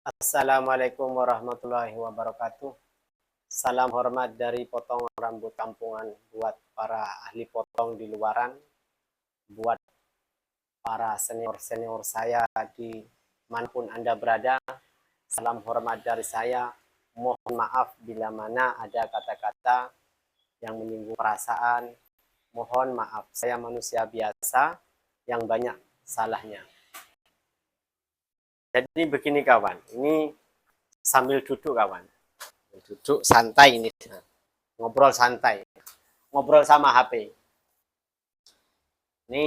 Assalamualaikum warahmatullahi wabarakatuh. Salam hormat dari potong rambut kampungan buat para ahli potong di luaran, buat para senior-senior saya di manapun Anda berada. Salam hormat dari saya. Mohon maaf bila mana ada kata-kata yang menyinggung perasaan. Mohon maaf, saya manusia biasa yang banyak salahnya. Jadi begini kawan, ini sambil duduk kawan. Duduk santai ini, ngobrol santai, ngobrol sama HP. Ini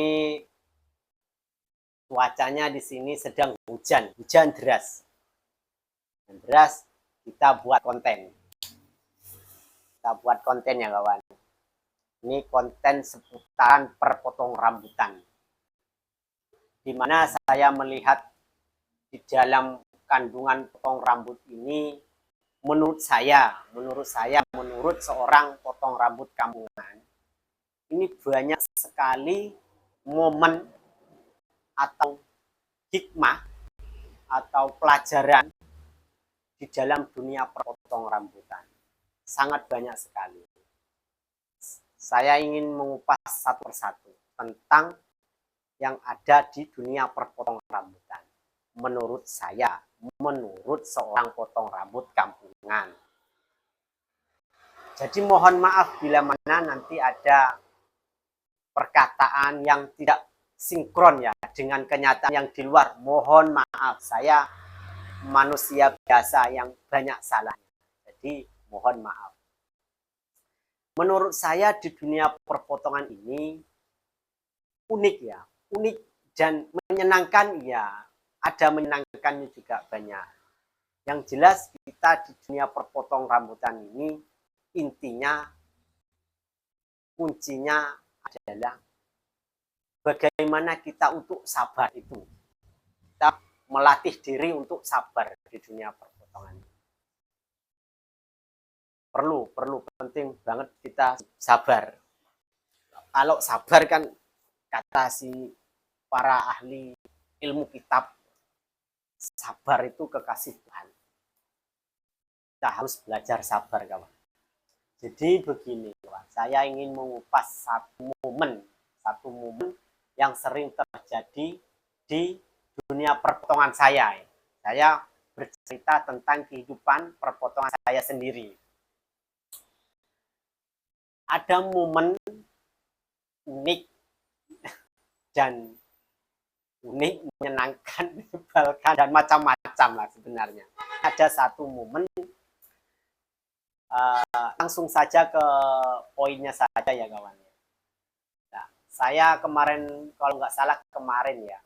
cuacanya di sini sedang hujan deras. Deras, kita buat konten. Kita buat konten ya kawan. Ini konten seputaran perpotong rambutan. Di mana saya melihat di dalam kandungan potong rambut ini, menurut seorang potong rambut kampungan, ini banyak sekali momen atau hikmah atau pelajaran di dalam dunia perpotong rambutan. Sangat banyak sekali. Saya ingin mengupas satu persatu tentang yang ada di dunia perpotong rambutan. Menurut saya, menurut seorang potong rambut kampungan. Jadi mohon maaf bila mana nanti ada perkataan yang tidak sinkron ya dengan kenyataan yang di luar. Mohon maaf, saya manusia biasa yang banyak salahnya. Jadi mohon maaf. Menurut saya di dunia perpotongan ini unik ya, unik dan menyenangkan ya. Ada menyenangkannya juga banyak. Yang jelas kita di dunia perpotong rambutan ini intinya, kuncinya adalah bagaimana kita untuk sabar itu. Kita melatih diri untuk sabar di dunia perpotongan. Perlu penting banget kita sabar. Kalau sabar kan kata si para ahli ilmu kitab, sabar itu kekasih Tuhan. Kita harus belajar sabar kawan. Jadi begini kawan, saya ingin mengupas satu momen yang sering terjadi di dunia perpotongan saya. Saya bercerita tentang kehidupan perpotongan saya sendiri. Ada momen unik dan menyenangkan, menyebalkan, dan macam-macam lah sebenarnya. Ada satu momen, langsung saja ke poinnya saja ya kawan. Nah, saya kemarin, kalau nggak salah kemarin ya,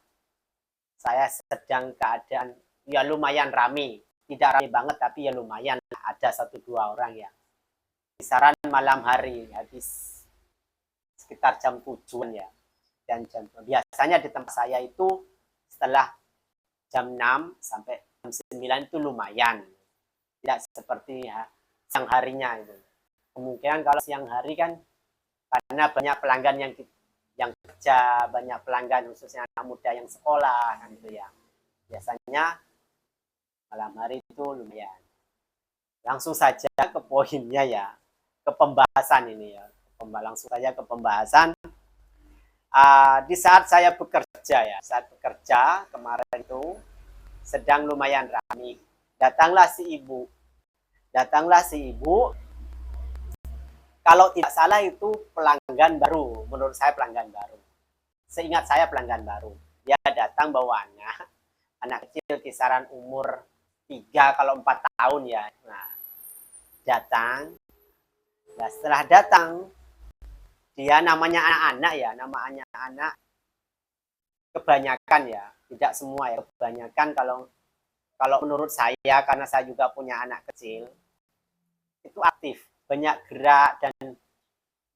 saya sedang keadaan ya lumayan rame. Tidak rame banget, tapi ya lumayan. Ada 1-2 orang ya. Kisaran malam hari, habis sekitar jam 7 ya. Dan biasanya di tempat saya itu setelah jam 6 sampai jam 9 itu lumayan. Tidak seperti siang harinya itu. Kemungkinan kalau siang hari kan karena banyak pelanggan yang kerja, banyak pelanggan khususnya anak muda yang sekolah kan gitu ya. Biasanya malam hari itu lumayan. Langsung saja ke poinnya ya, ke pembahasan ini ya. Langsung saja ke pembahasan. Di saat saya bekerja ya, saat bekerja kemarin itu sedang lumayan ramai. Datanglah si ibu. Kalau tidak salah itu pelanggan baru, menurut saya pelanggan baru. Seingat saya pelanggan baru. Dia datang bawa anak kecil kisaran umur 3 kalau 4 tahun ya. Nah, datang. Nah, setelah datang, dia namanya anak-anak ya, nama anak-anak kebanyakan ya, tidak semua ya, kebanyakan kalau menurut saya, karena saya juga punya anak kecil, itu aktif, banyak gerak dan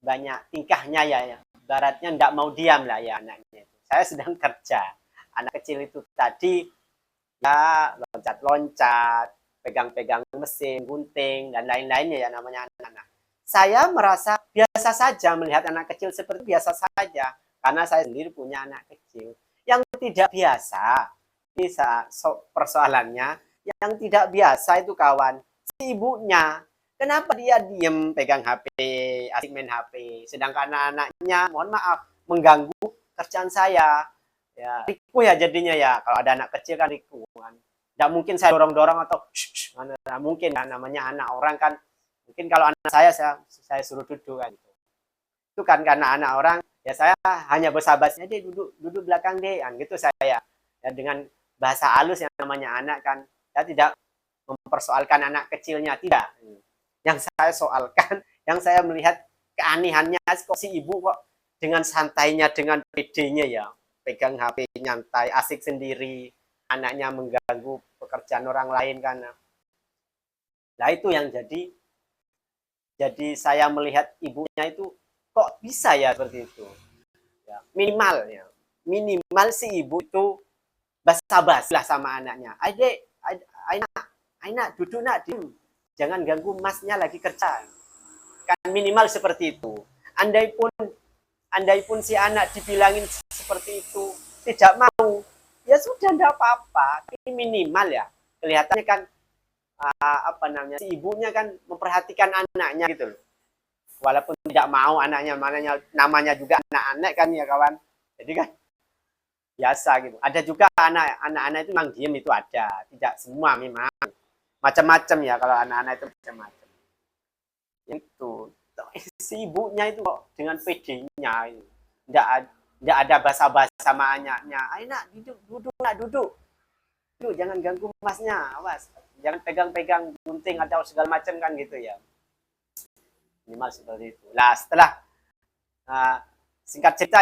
banyak tingkahnya ya, baratnya tidak mau diam lah ya anaknya. Saya sedang kerja, anak kecil itu tadi ya loncat-loncat, pegang-pegang mesin, gunting dan lain-lainnya ya namanya anak-anak. Saya merasa biasa saja melihat anak kecil seperti biasa saja karena saya sendiri punya anak kecil. Yang tidak biasa, ini persoalannya Yang tidak biasa itu kawan, si ibunya. Kenapa dia diem pegang HP, asik main HP, sedangkan anak-anaknya, mohon maaf, mengganggu kerjaan saya. Ya, riku ya jadinya ya. Kalau ada anak kecil kan riku kan. Nggak mungkin saya dorong-dorong atau nggak mungkin kan, namanya anak orang kan. Mungkin kalau anak saya suruh duduk kan. Itu kan karena anak orang, ya saya hanya bersahabatnya, deh duduk duduk belakang deh kan gitu saya. Ya dengan bahasa halus yang namanya anak kan. Saya tidak mempersoalkan anak kecilnya, tidak. Yang saya soalkan, yang saya melihat keanehannya, kok si ibu kok dengan santainya, dengan pedenya ya, pegang HP nyantai, asik sendiri, anaknya mengganggu pekerjaan orang lain kan. Nah itu yang jadi saya melihat ibunya itu kok bisa ya seperti itu. Ya, minimal si ibu itu basa-basi lah sama anaknya. Adik, Aina, duduk nak, jangan ganggu masnya lagi kerja. Kan minimal seperti itu. Andai pun si anak dibilangin seperti itu tidak mau, ya sudah tidak apa-apa. Ini minimal ya. Kelihatannya kan apa namanya, si ibunya kan memperhatikan anaknya gitu loh. Walaupun tidak mau anaknya, namanya juga anak-anak kan ya kawan. Jadi kan biasa gitu. Ada juga anak-anak itu memang diem, itu ada. Tidak semua memang. Macam-macam ya kalau anak-anak itu macam-macam. Itu si ibunya itu kok dengan PD-nya, tidak ada basa-basi sama anaknya. Ayo nak duduk, jangan ganggu masnya, awas, jangan pegang-pegang gunting atau segala macam kan gitu ya. Minimal seperti itu. Lah setelah singkat cerita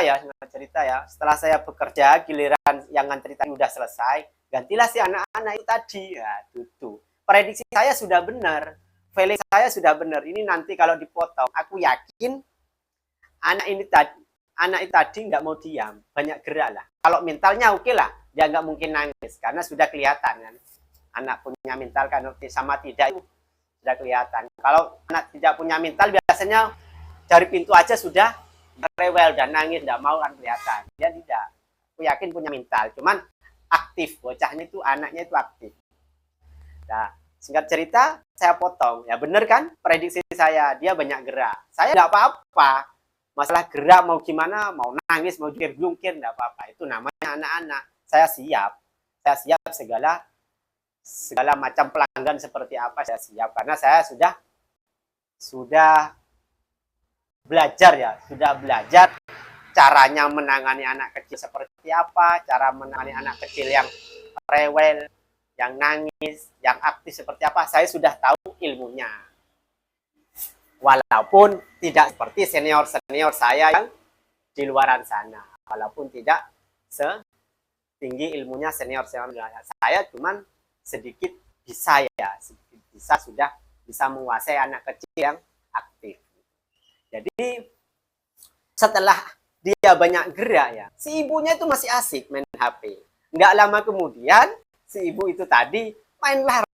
ya, setelah saya bekerja, giliran yang nganter tadi udah selesai, gantilah si anak-anak itu tadi. Ya, duduk. Prediksi saya sudah benar, feeling saya sudah benar. Ini nanti kalau dipotong, aku yakin anak itu tadi nggak mau diam, banyak gerak lah. Kalau mentalnya oke lah, dia nggak mungkin nangis karena sudah kelihatan kan. Anak punya mental kan sama tidak itu sudah kelihatan. Kalau anak tidak punya mental, biasanya dari pintu aja sudah rewel dan nangis, tidak mau kan kelihatan. Dia tidak. Aku yakin punya mental, cuman aktif, bocahnya itu, anaknya itu aktif. Nah, singkat cerita, saya potong. Ya bener kan, prediksi saya, dia banyak gerak. Saya nggak apa-apa. Masalah gerak mau gimana, mau nangis, mau jungkir, nggak apa-apa. Itu namanya anak-anak. Saya siap segala macam pelanggan seperti apa, saya siap. Karena saya sudah belajar caranya menangani anak kecil seperti apa, cara menangani anak kecil yang rewel, yang nangis, yang aktif seperti apa, saya sudah tahu ilmunya. Walaupun tidak seperti senior-senior saya yang di luaran sana, walaupun tidak setinggi ilmunya senior-senior saya, cuman sedikit bisa sudah bisa menguasai anak kecil yang aktif. Jadi setelah dia banyak gerak ya, si ibunya itu masih asik main HP. Nggak lama kemudian si ibu itu tadi mainlah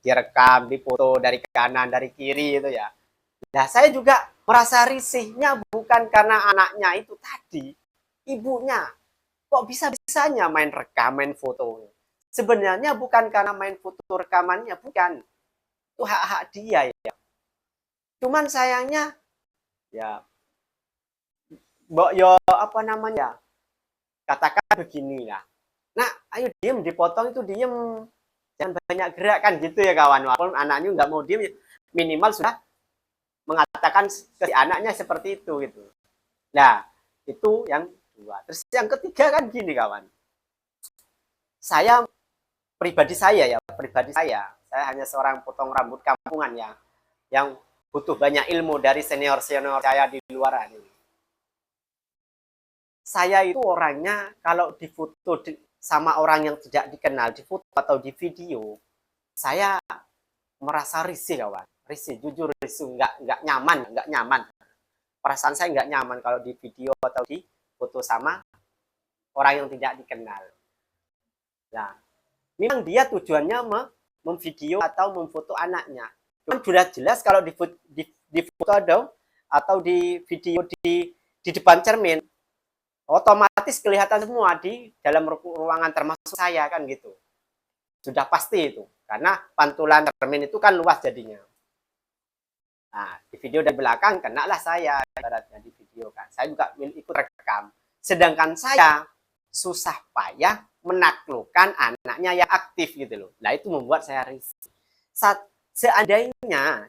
direkam, dipoto dari kanan, dari kiri itu ya. Nah saya juga merasa risihnya bukan karena anaknya itu tadi, ibunya. Kok bisa-bisanya main rekam, main foto. Sebenarnya bukan karena main foto rekamannya, bukan. Itu hak-hak dia ya. Cuman sayangnya ya, apa namanya, katakan begini lah. Nah, ayo diem, dipotong itu diem, jangan banyak gerak kan gitu ya kawan. Walaupun anaknya nggak mau diem, minimal sudah mengatakan ke anaknya seperti itu gitu. Nah, itu yang dua. Terus yang ketiga kan gini kawan. Pribadi saya hanya seorang potong rambut kampungan ya, yang butuh banyak ilmu dari senior-senior saya di luar ini. Saya itu orangnya kalau difoto sama orang yang tidak dikenal, difoto atau di video, saya merasa risih kawan, jujur risih, nggak nyaman. Perasaan saya nggak nyaman kalau di video atau di foto sama orang yang tidak dikenal. Nah, memang dia tujuannya memvideo atau memfoto anaknya. Cuman sudah jelas kalau di foto atau di video di depan cermin, otomatis kelihatan semua di dalam ruangan termasuk saya kan gitu. Sudah pasti itu. Karena pantulan cermin itu kan luas jadinya. Nah, di video dari belakang kenalah saya ibaratnya di video kan. Saya juga ikut rekam. Sedangkan saya susah payah menaklukkan anaknya yang aktif gitu loh. Nah, itu membuat saya risih. Seandainya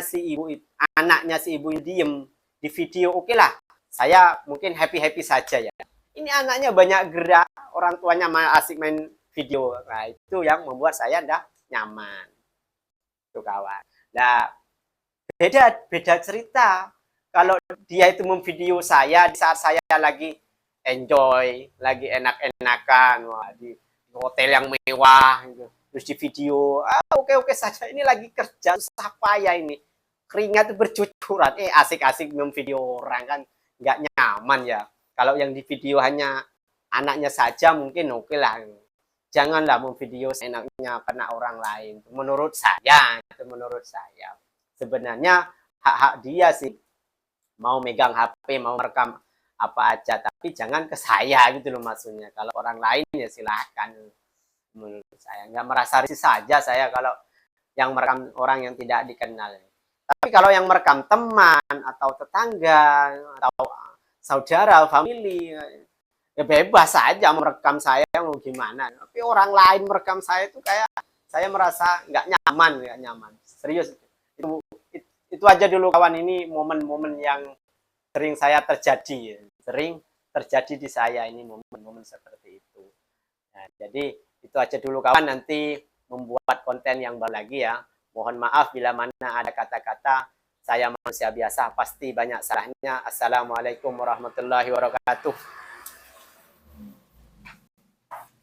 si ibu anaknya si ibu diem di video, oke lah. Saya mungkin happy-happy saja ya. Ini anaknya banyak gerak, orang tuanya malah asik main video. Nah, itu yang membuat saya ndak nyaman. Itu kawan. Nah, beda cerita kalau dia itu memvideo saya di saat saya lagi enjoy, lagi enak-enakan di hotel yang mewah gitu. Terus di video oke saja, ini lagi kerja susah payah ini, keringat bercucuran, asik-asik memvideo orang kan nggak nyaman ya. Kalau yang di video hanya anaknya saja mungkin oke lah, janganlah memvideo enaknya karena orang lain. Menurut saya sebenarnya hak-hak dia sih mau megang HP, mau merekam apa aja, tapi jangan ke saya gitu loh maksudnya. Kalau orang lain ya silakan. Menurut saya nggak merasa risih saja saya kalau yang merekam orang yang tidak dikenal. Tapi kalau yang merekam teman atau tetangga atau saudara, family, ya bebas saja merekam saya mau gimana. Tapi orang lain merekam saya itu kayak saya merasa nggak nyaman. Serius. Itu aja dulu kawan, ini momen-momen yang sering terjadi di saya ini, momen-momen seperti itu. Nah, jadi itu aja dulu kawan, nanti membuat konten yang baru lagi ya. Mohon maaf bila mana ada kata-kata saya manusia biasa, pasti banyak salahnya. Assalamualaikum warahmatullahi wabarakatuh.